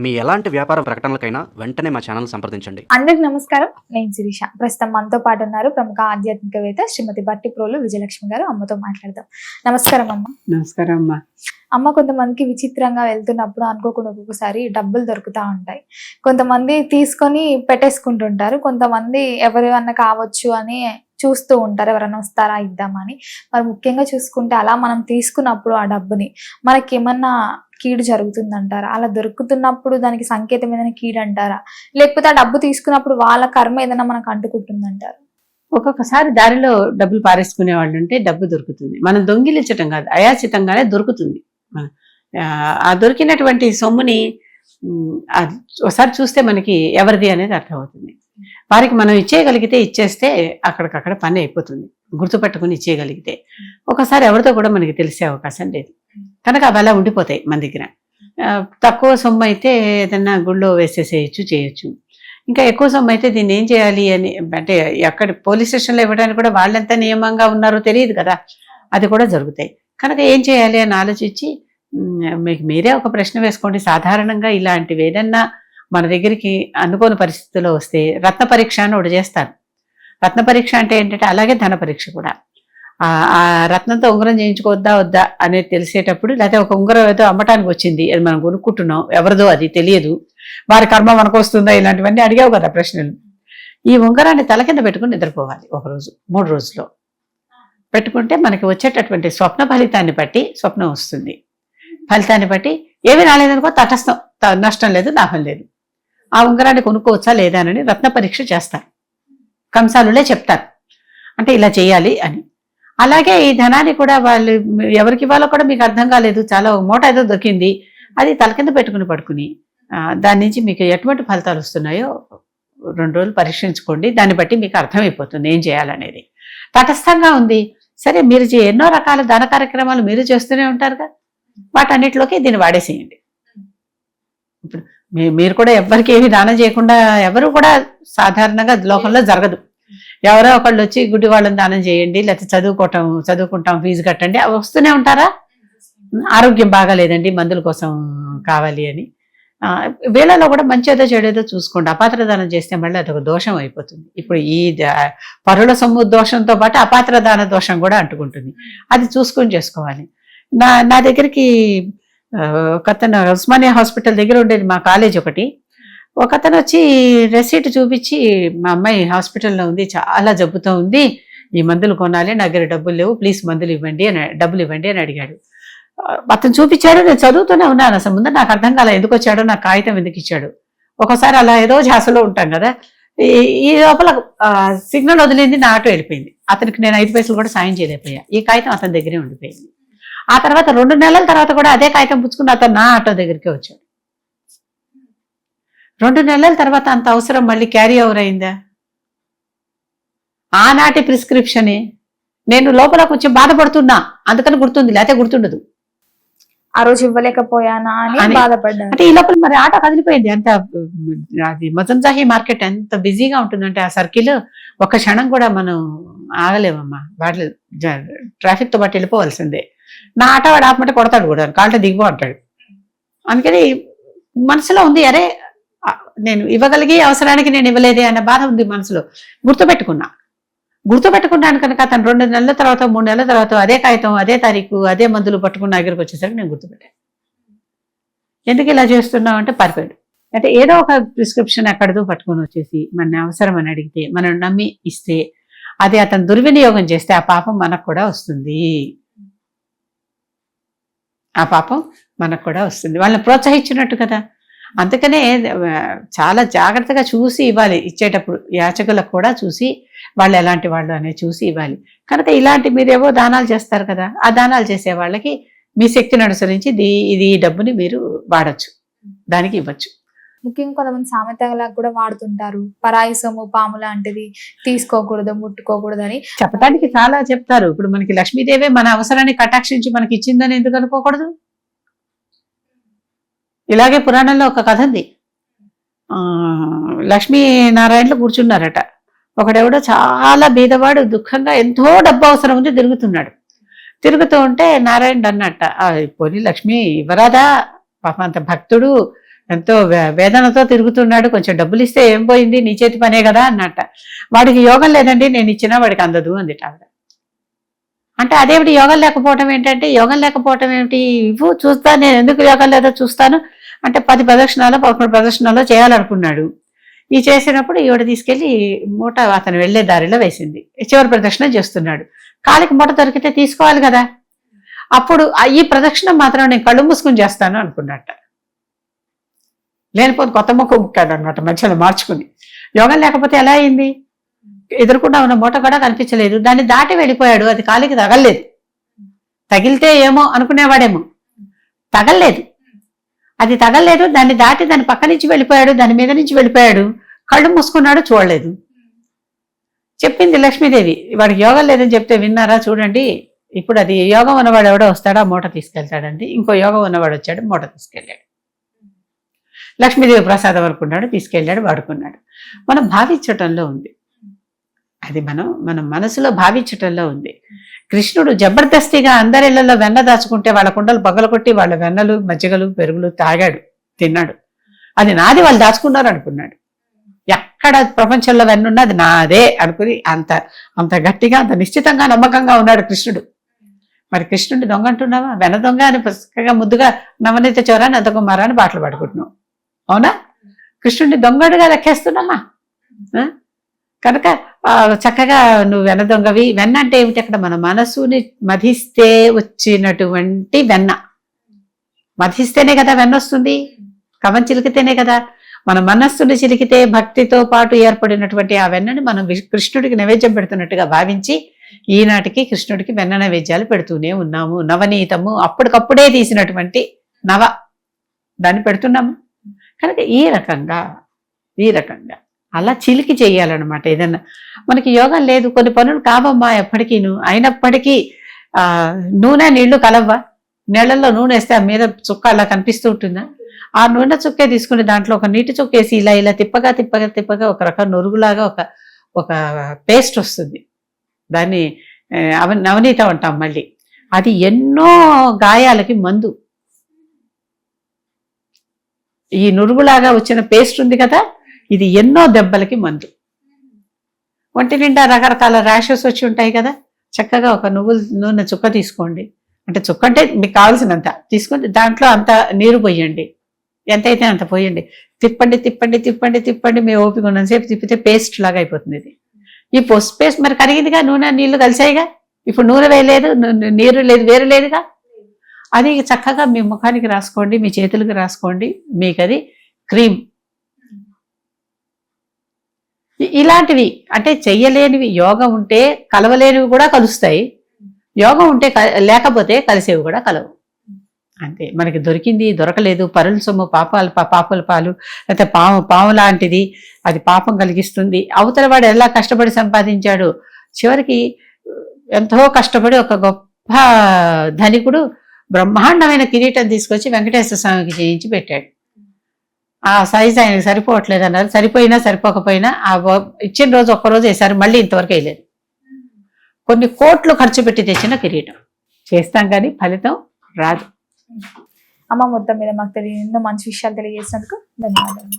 మీ ఎలాంటి వ్యాపార ప్రకటనలకైనా వెంటనే మా ఛానల్ సంప్రదించండి. అందరికి నమస్కారం. నేను శిరీష. ప్రస్తుతం మనతో పాటు ఉన్నారు ప్రముఖ ఆధ్యాత్మికవేత్త శ్రీమతి బట్టిప్రోలు విజయలక్ష్మి గారు. అమ్మతో మాట్లాడదాం. నమస్కారం అమ్మ. నమస్కారం అమ్మ. అమ్మ, కొంతమందికి విచిత్రంగా వెళ్తున్నప్పుడు అనుకోకుండా ఒక్కొక్కసారి డబ్బులు దొరుకుతూ ఉంటాయి. కొంతమంది తీసుకొని పెట్టేసుకుంటుంటారు, కొంతమంది ఎవరైనా కావచ్చు అని చూస్తూ ఉంటారు, ఎవరైనా వస్తారా ఇద్దామని. మరి ముఖ్యంగా చూసుకుంటే అలా మనం తీసుకున్నప్పుడు ఆ డబ్బుని మనకి ఏమన్నా కీడు జరుగుతుందంటారా? అలా దొరుకుతున్నప్పుడు దానికి సంకేతం ఏదైనా కీడు అంటారా? లేకపోతే ఆ డబ్బు తీసుకున్నప్పుడు వాళ్ళ కర్మ ఏదైనా మనకు అంటుకుంటుందంటారా? ఒక్కొక్కసారి దారిలో డబ్బులు పారేసుకునే వాళ్ళు ఉంటే డబ్బు దొరుకుతుంది. మనం దొంగిలించటం కాదు, అయాచితంగానే దొరుకుతుంది. ఆ దొరికినటువంటి సొమ్ముని ఒకసారి చూస్తే మనకి ఎవరిది అనేది అర్థమవుతుంది. వారికి మనం ఇచ్చేయగలిగితే ఇచ్చేస్తే అక్కడికక్కడ పని అయిపోతుంది, గుర్తుపెట్టుకుని ఇచ్చేయగలిగితే. ఒకసారి ఎవరితో కూడా మనకి తెలిసే అవకాశం లేదు కనుక అవి అలా ఉండిపోతాయి మన దగ్గర. తక్కువ సొమ్ము అయితే ఏదన్నా గుళ్ళో వేసేసేయచ్చు, చేయొచ్చు. ఇంకా ఎక్కువ సొమ్ము అయితే దీన్ని ఏం చేయాలి అని అంటే ఎక్కడ పోలీస్ స్టేషన్లో ఇవ్వడానికి కూడా వాళ్ళెంత నియమంగా ఉన్నారో తెలియదు కదా, అది కూడా జరుగుతాయి. కనుక ఏం చేయాలి అని ఆలోచించి మీకు మీరే ఒక ప్రశ్న వేసుకోండి. సాధారణంగా ఇలాంటివి ఏదన్నా మన దగ్గరికి అనుకోని పరిస్థితుల్లో వస్తే రత్న పరీక్ష అని ఒకటి చేస్తారు. రత్న పరీక్ష అంటే ఏంటంటే అలాగే ధన పరీక్ష కూడా. ఆ రత్నంతో ఉంగరం చేయించుకోవద్దా వద్దా అనేది తెలిసేటప్పుడు, లేకపోతే ఒక ఉంగరం ఏదో అమ్మటానికి వచ్చింది, అది మనం కొనుక్కుంటున్నాం, ఎవరిదో అది తెలియదు, వారి కర్మ మనకు వస్తుందా, ఇలాంటివన్నీ అడిగావు కదా ప్రశ్నలు. ఈ ఉంగరాన్ని తల కింద పెట్టుకుని నిద్రపోవాలి ఒకరోజు, 3 రోజుల్లో పెట్టుకుంటే మనకి వచ్చేటటువంటి స్వప్న ఫలితాన్ని బట్టి స్వప్నం వస్తుంది. ఫలితాన్ని బట్టి ఏమీ రాలేదనుకో తటస్థం, నష్టం లేదు, లాభం లేదు. ఆ ఉంగరాన్ని కొనుక్కోవచ్చా లేదా అని రత్న పరీక్ష చేస్తారు. కంసాలులే చెప్తారు అంటే ఇలా చేయాలి అని. అలాగే ఈ ధనాన్ని కూడా వాళ్ళు ఎవరికి ఇవ్వాలో కూడా మీకు అర్థం కాలేదు, చాలా మూట ఏదో దొరికింది, అది తల కింద పెట్టుకుని పడుకుని దాని నుంచి మీకు ఎటువంటి ఫలితాలు వస్తున్నాయో 2 రోజులు పరీక్షించుకోండి. దాన్ని బట్టి మీకు అర్థమైపోతుంది ఏం చేయాలనేది. తటస్థంగా ఉంది సరే, మీరు ఎన్నో రకాల దాన కార్యక్రమాలు మీరు చేస్తూనే ఉంటారుగా, వాటన్నిటిలోకి దీన్ని వాడేసేయండి. ఇప్పుడు మీరు కూడా ఎవరికి ఏమి దానం చేయకుండా ఎవరు కూడా సాధారణంగా లోకంలో జరగదు. ఎవరో ఒకళ్ళు వచ్చి గుడ్డి వాళ్ళని దానం చేయండి, లేకపోతే చదువుకుంటాం ఫీజు కట్టండి, అవి వస్తూనే ఉంటారా? ఆరోగ్యం బాగాలేదండి మందుల కోసం కావాలి అని. వీళ్ళలో కూడా మంచేదో చెడేదో చూసుకోండి. అపాత్ర దానం చేస్తే మళ్ళీ అదొక దోషం అయిపోతుంది. ఇప్పుడు ఈ పరుల సొమ్ము దోషంతో పాటు అపాత్ర దాన దోషం కూడా అంటుకుంటుంది. అది చూసుకొని చేసుకోవాలి. నా దగ్గరికి ఒకతను ఉస్మానియా హాస్పిటల్ దగ్గర ఉండేది మా కాలేజ్ ఒకటి. ఒకతను వచ్చి రెసీట్ చూపించి, మా అమ్మాయి హాస్పిటల్లో ఉంది, చాలా జబ్బుతో ఉంది, ఈ మందులు కొనాలి, నా దగ్గర డబ్బులు లేవు, ప్లీజ్ డబ్బులు ఇవ్వండి అని అడిగాడు. అతను చూపించాడు, నేను చదువుతూనే ఉన్నాను. అసలు ముందు నాకు అర్థం కాలే ఎందుకు వచ్చాడో, నాకు కాగితం ఎందుకు ఇచ్చాడు. ఒకసారి అలా ఏదో ఝాసలో ఉంటాం కదా, ఈ లోపల సిగ్నల్ వదిలింది, నా ఆటో వెళ్ళిపోయింది. అతనికి నేను 5 పైసలు కూడా సాయం చేయలేకపోయా. ఈ కాగితం అతని దగ్గరే ఉండిపోయింది. ఆ తర్వాత 2 నెలల తర్వాత కూడా అదే కాగితం పుచ్చుకుని అతను నా ఆటో దగ్గరికే వచ్చాడు. 2 నెలల తర్వాత అంత అవసరం మళ్ళీ క్యారీ ఓవర్ అయిందా? ఆనాటి ప్రిస్క్రిప్షనే నేను లోపల కొంచెం బాధపడుతున్నా, అందుకని గుర్తుంది, లేకపోతే గుర్తుండదు. ఆ రోజు ఇవ్వలేకపోయానా అని బాధపడ్డా. అంటే ఈ లోపల మరి ఆటో కదిలిపోయింది. అంత అది మజంజాహీ మార్కెట్ ఎంత బిజీగా ఉంటుందంటే ఆ సర్కిల్, ఒక్క క్షణం కూడా మనం ఆగలేమమ్మా. వాటి ట్రాఫిక్ తో పాటు వెళ్ళిపోవాల్సిందే. నా ఆటో వాడు ఆపమంటే కొడతాడు కూడా, కాళ్ళ దిగిపో అంటాడు. అందుకని మనసులో ఉంది, అరే నేను ఇవ్వగలిగి అవసరానికి నేను ఇవ్వలేదే అన్న బాధ ఉంది మనసులో. గుర్తుపెట్టుకున్నాను కనుక అతను 2 నెలల తర్వాత 3 నెలల తర్వాత అదే కాగితం, అదే తారీఖు, అదే మందులు పట్టుకున్న దగ్గరికి వచ్చేసరికి నేను గుర్తుపెట్టాను. ఎందుకు ఇలా చేస్తున్నావు అంటే పారిపోయాడు. అంటే ఏదో ఒక ప్రిస్క్రిప్షన్ ఎక్కడదో పట్టుకొని వచ్చేసి మన అవసరం అని అడిగితే మనం నమ్మి ఇస్తే, అది అతను దుర్వినియోగం చేస్తే ఆ పాపం మనకు కూడా వస్తుంది. వాళ్ళని ప్రోత్సహించినట్టు కదా. అందుకనే చాలా జాగ్రత్తగా చూసి ఇవ్వాలి. ఇచ్చేటప్పుడు యాచకులకు కూడా చూసి వాళ్ళు ఎలాంటి వాళ్ళు అనేది చూసి ఇవ్వాలి. కనుక ఇలాంటి మీరేవో దానాలు చేస్తారు కదా, ఆ దానాలు చేసే వాళ్ళకి మీ శక్తిని అనుసరించి ఈ డబ్బుని మీరు వాడచ్చు, దానికి ఇవ్వచ్చు. ముఖ్యంగా కొంతమంది సామెతలకు కూడా వాడుతుంటారు, పరాయి సొమ్ము పాము లాంటిది, తీసుకోకూడదు, ముట్టుకోకూడదు అని చెప్పడానికి చాలా చెప్తారు. ఇప్పుడు మనకి లక్ష్మీదేవే మన అవసరాన్ని కటాక్షించి మనకి ఇచ్చిందని ఎందుకు అనుకోకూడదు? ఇలాగే పురాణంలో ఒక కథ ఉంది. లక్ష్మీనారాయణలు కూర్చున్నారట. ఒకడెవడో చాలా బీదవాడు, దుఃఖంగా ఎంతో డబ్బు అవసరం ఉంది, తిరుగుతూ ఉంటే నారాయణుడు అన్నట్ట, పోనీ లక్ష్మి ఇవ్వరాదా, పాప అంత భక్తుడు, ఎంతో వేదనతో తిరుగుతున్నాడు, కొంచెం డబ్బులు ఇస్తే ఏం పోయింది, నీ చేతి పనే కదా అన్నట్ట. వాడికి యోగం లేదండి, నేను ఇచ్చినా వాడికి అందదు అంది ఆవిడ. అంటే అదేమిటి యోగం లేకపోవటం ఏంటంటే, యోగం లేకపోవటం ఏమిటి, ఇవ్వు చూస్తాను, నేను ఎందుకు యోగం లేదో చూస్తాను అంటే 10 ప్రదక్షిణాలు 11 ప్రదక్షిణాలు చేయాలనుకున్నాడు. ఈ చేసినప్పుడు ఈవిడ తీసుకెళ్లి మూట అతను వెళ్లే దారిలో వేసింది. చివరి ప్రదక్షిణ చేస్తున్నాడు, కాలికి మూట దొరికితే తీసుకోవాలి కదా. అప్పుడు ఈ ప్రదక్షిణ మాత్రం నేను కళ్ళు మూసుకుని చేస్తాను అనుకున్నట్ట. లేనిపోతే కొత్త ముక్క ముక్కాడు అనమాట మధ్యలో మార్చుకుని. యోగం లేకపోతే ఎలా అయింది, ఎదురుకుండా ఉన్న మూట కూడా కనిపించలేదు, దాన్ని దాటి వెళ్ళిపోయాడు. అది కాలికి తగలలేదు, తగిలితే ఏమో అనుకునేవాడేమో, తగలలేదు, అది తగలలేదు, దాన్ని దాటి దాని పక్క నుంచి వెళ్ళిపోయాడు, దాని మీద నుంచి వెళ్ళిపోయాడు, కళ్ళు మూసుకున్నాడు, చూడలేదు. చెప్పింది లక్ష్మీదేవి, వాడికి యోగం లేదని చెప్తే విన్నారా చూడండి, ఇప్పుడు అది యోగం ఉన్నవాడు ఎవడో వస్తాడా మూట తీసుకెళ్తాడండి, ఇంకో యోగం ఉన్నవాడు వచ్చాడు మూట తీసుకెళ్ళాడు. లక్ష్మీదేవి ప్రసాదం అనుకున్నాడు, తీసుకెళ్ళాడు, వాడుకున్నాడు. మనం భావించటంలో ఉంది అది, మన మనసులో భావించటంలో ఉంది. కృష్ణుడు జబర్దస్తిగా అందరిళ్లలో వెన్న దాచుకుంటే వాళ్ళ కుండలు పగలగొట్టి వాళ్ళ వెన్నలు మజ్జిగలు పెరుగులు తాగాడు, తిన్నాడు. అది నాది, వాళ్ళు దాచుకున్నారు అనుకున్నాడు. ఎక్కడ ప్రపంచంలో వెన్నున్నా అది నాదే అనుకుని అంత గట్టిగా అంత నిశ్చితంగా నమ్మకంగా ఉన్నాడు కృష్ణుడు. మరి కృష్ణుడిని దొంగ అంటున్నావా, వెన్న దొంగ అని చక్కగా ముద్దుగా నవనీత చోరాన్ని నందకుమారా అని పాటలు పాడుకుంటున్నావు, అవునా? కృష్ణుడిని దొంగడుగా లెక్కేస్తున్నామా? కనుక చక్కగా నువ్వు వెన్న దొంగవి. వెన్న అంటే ఏమిటి, అక్కడ మన మనసుని మధిస్తే వచ్చినటువంటి వెన్న. మధిస్తేనే కదా వెన్న వస్తుంది, కవం చిలికితేనే కదా. మన మనస్సుని చిలికితే భక్తితో పాటు ఏర్పడినటువంటి ఆ వెన్నని మనం కృష్ణుడికి నైవేద్యం పెడుతున్నట్టుగా భావించి ఈనాటికి కృష్ణుడికి వెన్న నైవేద్యాలు పెడుతూనే ఉన్నాము. నవనీతము అప్పటికప్పుడే తీసినటువంటి దాన్ని పెడుతున్నాము. కనుక ఈ రకంగా అలా చిలికి చేయాలన్నమాట. ఏదన్నా మనకి యోగం లేదు, కొన్ని పనులు కావమ్మా ఎప్పటికీను, అయినప్పటికీ నూనె నీళ్లు కలవ్వా, నీళ్లలో నూనె వేస్తే ఆ మీద చుక్క అలా కనిపిస్తూ ఉంటుందా? ఆ నూనె చుక్కే తీసుకుని దాంట్లో ఒక నీటి చుక్కేసి ఇలా తిప్పగా ఒక రకం నొరుగులాగా ఒక పేస్ట్ వస్తుంది, దాన్ని నవనీతం అంటాం. మళ్ళీ అది ఎన్నో గాయాలకి మందు. ఈ నురుగులాగా వచ్చిన పేస్ట్ ఉంది కదా, ఇది ఎన్నో దెబ్బలకి మందు. ఒంటి నిండా రకరకాల ర్యాషెస్ వచ్చి ఉంటాయి కదా, చక్కగా ఒక నువ్వుల నూనె చుక్క తీసుకోండి, అంటే చుక్క అంటే మీకు కావాల్సినంత తీసుకొని దాంట్లో అంత నీరు పోయండి, ఎంతైతే అంత పోయండి, తిప్పండి మీ ఓపిక ఉన్నంతసేపు తిప్పితే పేస్ట్ లాగా అయిపోతుంది. ఇది ఈ పేస్ట్ మరి కరిగిందిగా, నూనె నీళ్లు కలిసాయిగా, ఇప్పుడు నూనె వేయలేదు, నీరు లేదు, వేరు లేదుగా. అది చక్కగా మీ ముఖానికి రాసుకోండి, మీ చేతులకు రాసుకోండి, మీకు అది క్రీమ్. ఇలాంటివి అంటే చెయ్యలేనివి, యోగం ఉంటే కలవలేనివి కూడా కలుస్తాయి, యోగం ఉంటే లేకపోతే కలిసేవి కూడా కలవు. అంతే, మనకి దొరికింది దొరకలేదు, పరుల సొమ్ము పాపల పాలు, లేకపోతే పాము లాంటిది, అది పాపం కలిగిస్తుంది. అవతల వాడు ఎలా కష్టపడి సంపాదించాడు, చివరికి ఎంతో కష్టపడి ఒక గొప్ప ధనికుడు బ్రహ్మాండమైన కిరీటం తీసుకొచ్చి వెంకటేశ్వర స్వామికి చేయించి పెట్టాడు. ఆ సైజ్ ఆయనకి సరిపోవట్లేదు అన్నారు, సరిపోయినా సరిపోకపోయినా ఆ ఇచ్చిన రోజు ఒక్కరోజు వేసారు, మళ్ళీ ఇంతవరకు వేయలేదు. కొన్ని కోట్లు ఖర్చు పెట్టి తెచ్చిన కిరీటం, చేస్తాం కానీ ఫలితం రాదు. అమ్మ మొత్తం మీద మాకు ఎన్నో మంచి విషయాలు తెలియజేసినందుకు ధన్యవాదాలు.